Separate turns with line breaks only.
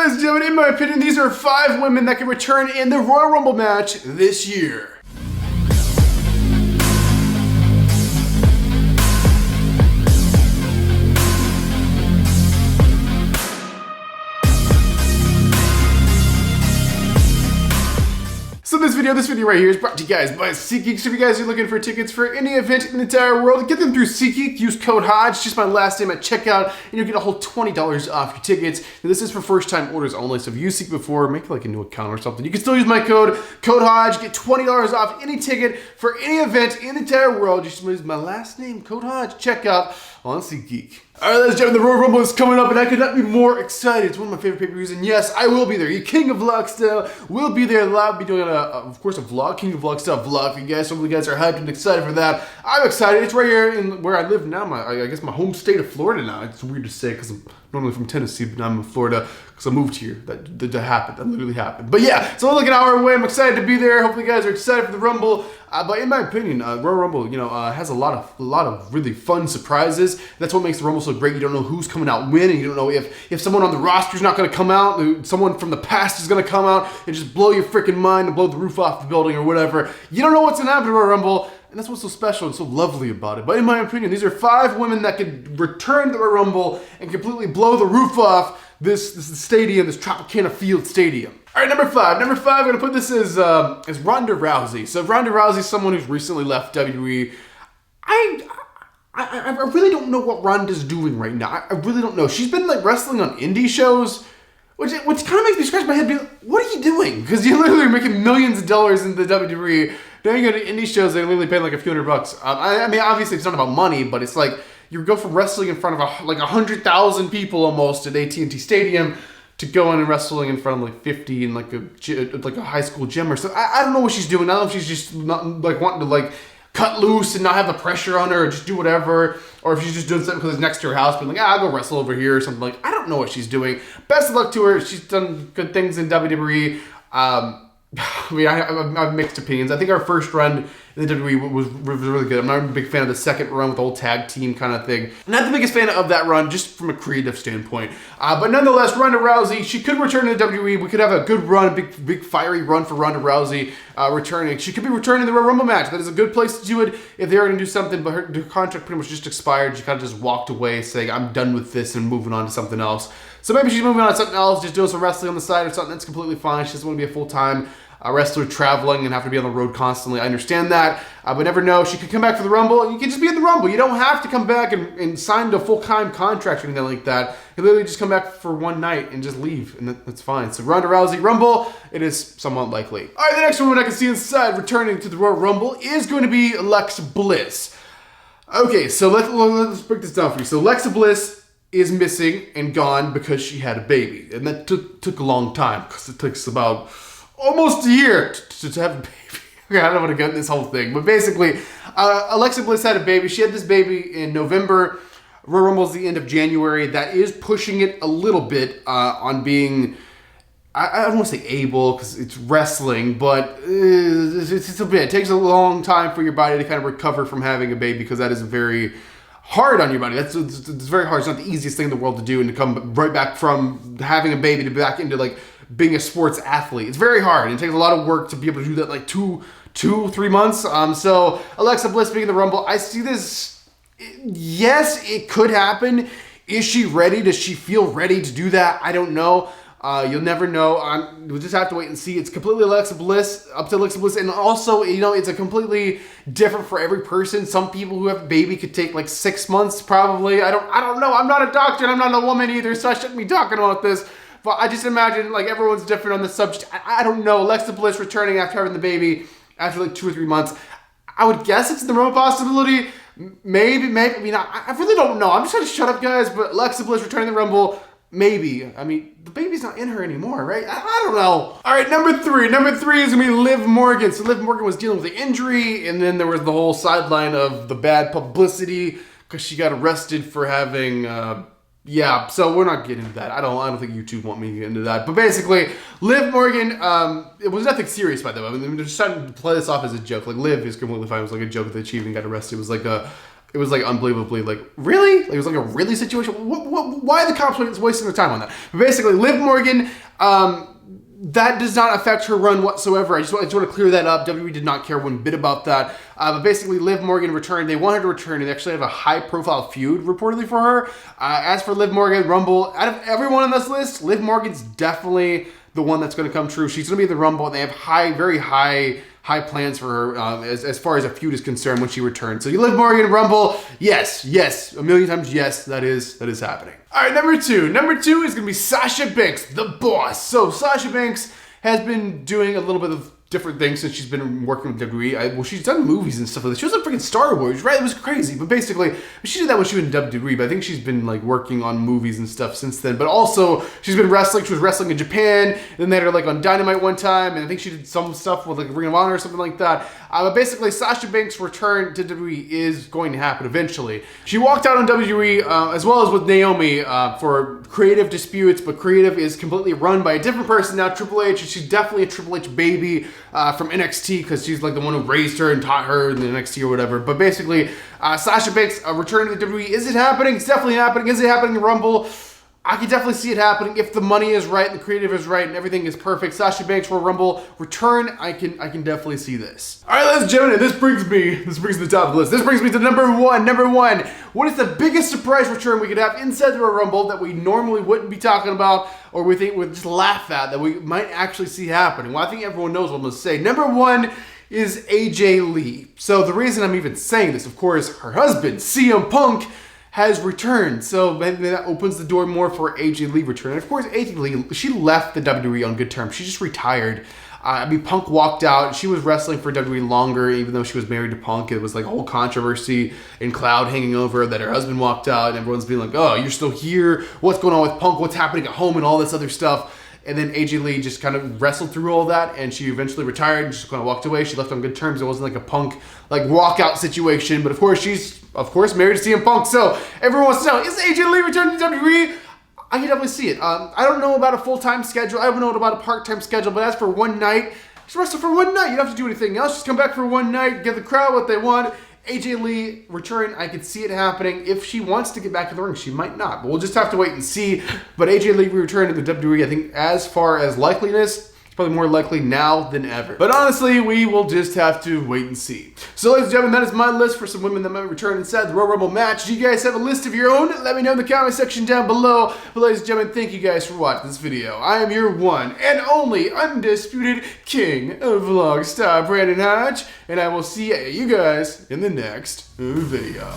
Ladies and gentlemen, in my opinion, these are 5 women that can return in the Royal Rumble match this year. So this video right here is brought to you guys by SeatGeek. So if you guys are looking for tickets for any event in the entire world, get them through SeatGeek. Use code HODGE, just my last name at checkout, and you'll get a whole $20 off your tickets. And this is for first-time orders only, so if you used SeatGeek before, make like a new account or something. You can still use my code HODGE, get $20 off any ticket for any event in the entire world. Just use my last name, code HODGE, checkout on SeatGeek. Alright, ladies and gentlemen, the Royal Rumble is coming up, and I could not be more excited. It's one of my favorite pay-per-views, and yes, I will be there. You King of Vlog style will be there. I'll be doing, of course, a vlog, King of Vlog style vlog for you guys. Some of you guys are hyped and excited for that. I'm excited. It's right here in where I live now. I guess my home state of Florida now. It's weird to say because I'm normally from Tennessee, but now I'm in Florida because I moved here. That happened. That literally happened. But yeah, so like an hour away. I'm excited to be there. Hopefully, you guys are excited for the Rumble. But in my opinion, Royal Rumble, has a lot of really fun surprises. That's what makes the Rumble so great. You don't know who's coming out when, and you don't know if someone on the roster is not going to come out, someone from the past is going to come out and just blow your freaking mind and blow the roof off the building or whatever. You don't know what's going to happen to Royal Rumble, and that's what's so special and so lovely about it. But in my opinion, these are 5 women that could return to the Royal Rumble and completely blow the roof off this stadium, this Tropicana Field Stadium. All right, number 5. Number 5, I'm gonna put this as Ronda Rousey. So Ronda Rousey is someone who's recently left WWE. I really don't know what Ronda's doing right now. I really don't know. She's been like wrestling on indie shows, which kind of makes me scratch my head. Be like, what are you doing? Because you're literally making millions of dollars in the WWE. Now you go to indie shows, they're literally paying like a few $100. I mean, obviously it's not about money, but it's like you go from wrestling in front of like 100,000 people almost at AT&T Stadium to go in and wrestling in front of like 50 in like a high school gym or so. I don't know what she's doing. I don't know if she's just not like wanting to like cut loose and not have the pressure on her or just do whatever, or if she's just doing something because it's next to her house, being like, I'll go wrestle over here or something. Like, I don't know what she's doing. Best of luck to her. She's done good things in WWE. I mean, I have mixed opinions. I think our first run in the WWE was really good. I'm not a big fan of the second run with the whole tag team kind of thing. Not the biggest fan of that run, just from a creative standpoint. But nonetheless, Ronda Rousey, she could return to the WWE. We could have a good run, a big fiery run for Ronda Rousey returning. She could be returning the Royal Rumble match. That is a good place to do it if they are going to do something, but her contract pretty much just expired. She kind of just walked away saying, I'm done with this and moving on to something else. So maybe she's moving on to something else, just doing some wrestling on the side or something. That's completely fine. She doesn't want to be a full-time wrestler traveling and have to be on the road constantly. I understand that, but never know. She could come back for the Rumble, and you can just be in the Rumble. You don't have to come back and sign a full-time contract or anything like that. You literally just come back for one night and just leave, and that's fine. So Ronda Rousey, Rumble, it is somewhat likely. All right, the next woman I can see inside returning to the Royal Rumble is going to be Alexa Bliss. Okay, so let's break this down for you. So Alexa Bliss is missing and gone because she had a baby, and that took a long time because it takes about almost a year to have a baby. I don't want to go into this whole thing, but basically, Alexa Bliss had a baby. She had this baby in November. Royal Rumble's the end of January. That is pushing it a little bit on being, I don't want to say able because it's wrestling, but it's a bit. It takes a long time for your body to kind of recover from having a baby because that is very hard on your body. It's very hard. It's not the easiest thing in the world to do, and to come right back from having a baby to back into like being a sports athlete. It's very hard. It takes a lot of work to be able to do that like 3 months. So Alexa Bliss being in the Rumble, I see this. Yes, it could happen. Is she ready? Does she feel ready to do that? I don't know. You'll never know. We'll just have to wait and see. It's completely Alexa Bliss, up to Alexa Bliss. And also, it's a completely different for every person. Some people who have a baby could take like 6 months probably. I don't know. I'm not a doctor and I'm not a woman either, so I shouldn't be talking about this. But I just imagine like everyone's different on the subject. I don't know. Alexa Bliss returning after having the baby after like 2 or 3 months. I would guess it's the remote possibility. Maybe. I mean, I really don't know. I'm just trying to shut up, guys. But Alexa Bliss returning the Rumble, maybe. I mean, the baby's not in her anymore, right? I don't know. All right, number 3. Number 3 is going to be Liv Morgan. So Liv Morgan was dealing with the injury, and then there was the whole sideline of the bad publicity because she got arrested for having Yeah, so we're not getting into that. I don't think YouTube want me to get into that. But basically, Liv Morgan, it was nothing serious, by the way. I mean, they're just trying to play this off as a joke. Like, Liv is completely fine. It was like a joke that she even got arrested. It was like it was like unbelievably like, really? Like, it was like a really situation. Why are the cops wasting their time on that? But basically, Liv Morgan, that does not affect her run whatsoever. I just want to clear that up. WWE did not care one bit about that. But basically, Liv Morgan returned. They want her to return, and they actually have a high-profile feud reportedly for her. As for Liv Morgan, Rumble, out of everyone on this list, Liv Morgan's definitely the one that's going to come true. She's going to be the Rumble, and they have very high plans for her as far as a feud is concerned when she returns. So you Liv Morgan, Rumble, yes, a million times yes, that is happening. All right, number two. Number two is going to be Sasha Banks, the boss. So Sasha Banks has been doing a little bit of different things since she's been working with WWE. Well, she's done movies and stuff like that. She was on freaking Star Wars, right? It was crazy. But basically, she did that when she was in WWE. But I think she's been like working on movies and stuff since then. But also, she's been wrestling. She was wrestling in Japan. And then they had her like on Dynamite one time. And I think she did some stuff with like Ring of Honor or something like that. But basically, Sasha Banks' return to WWE is going to happen eventually. She walked out on WWE as well as with Naomi for creative disputes. But creative is completely run by a different person now, Triple H. And she's definitely a Triple H baby from NXT because she's like the one who raised her and taught her in the NXT or whatever. But basically, Sasha Banks' return to the WWE, is it happening? It's definitely happening. Is it happening in Rumble? I can definitely see it happening if the money is right, and the creative is right, and everything is perfect. Sasha Banks for Rumble return. I can definitely see this. All right, ladies and gentlemen, this brings me to the top of the list. This brings me to number one. Number one. What is the biggest surprise return we could have inside of a Rumble that we normally wouldn't be talking about, or we think we'd just laugh at, that we might actually see happening? Well, I think everyone knows what I'm going to say. Number one is AJ Lee. So the reason I'm even saying this, of course, her husband, CM Punk, has returned. So maybe that opens the door more for AJ Lee return. And of course, AJ Lee, she left the WWE on good terms. She just retired. Punk walked out. She was wrestling for WWE longer, even though she was married to Punk. It was like a whole controversy and cloud hanging over her that her husband walked out, and everyone's being like, oh, you're still here? What's going on with Punk? What's happening at home? And all this other stuff. And then AJ Lee just kind of wrestled through all that, and she eventually retired and just kind of walked away. She left on good terms. It wasn't like a Punk like walkout situation. But of course, she's married to CM Punk. So everyone wants to know, is AJ Lee returning to WWE? I can definitely see it. I don't know about a full-time schedule. I don't know about a part-time schedule. But as for one night, just wrestle for one night. You don't have to do anything else. Just come back for one night, give the crowd what they want. AJ Lee return, I could see it happening. If she wants to get back in the ring, she might not. But we'll just have to wait and see. But AJ Lee return to the WWE, I think as far as likeliness, it's probably more likely now than ever. But honestly, we will just have to wait and see. So ladies and gentlemen, that is my list for some women that might return inside the Royal Rumble match. Do you guys have a list of your own? Let me know in the comment section down below. But ladies and gentlemen, thank you guys for watching this video. I am your one and only undisputed king of vlog star, Brandon Hodge. And I will see you guys in the next video.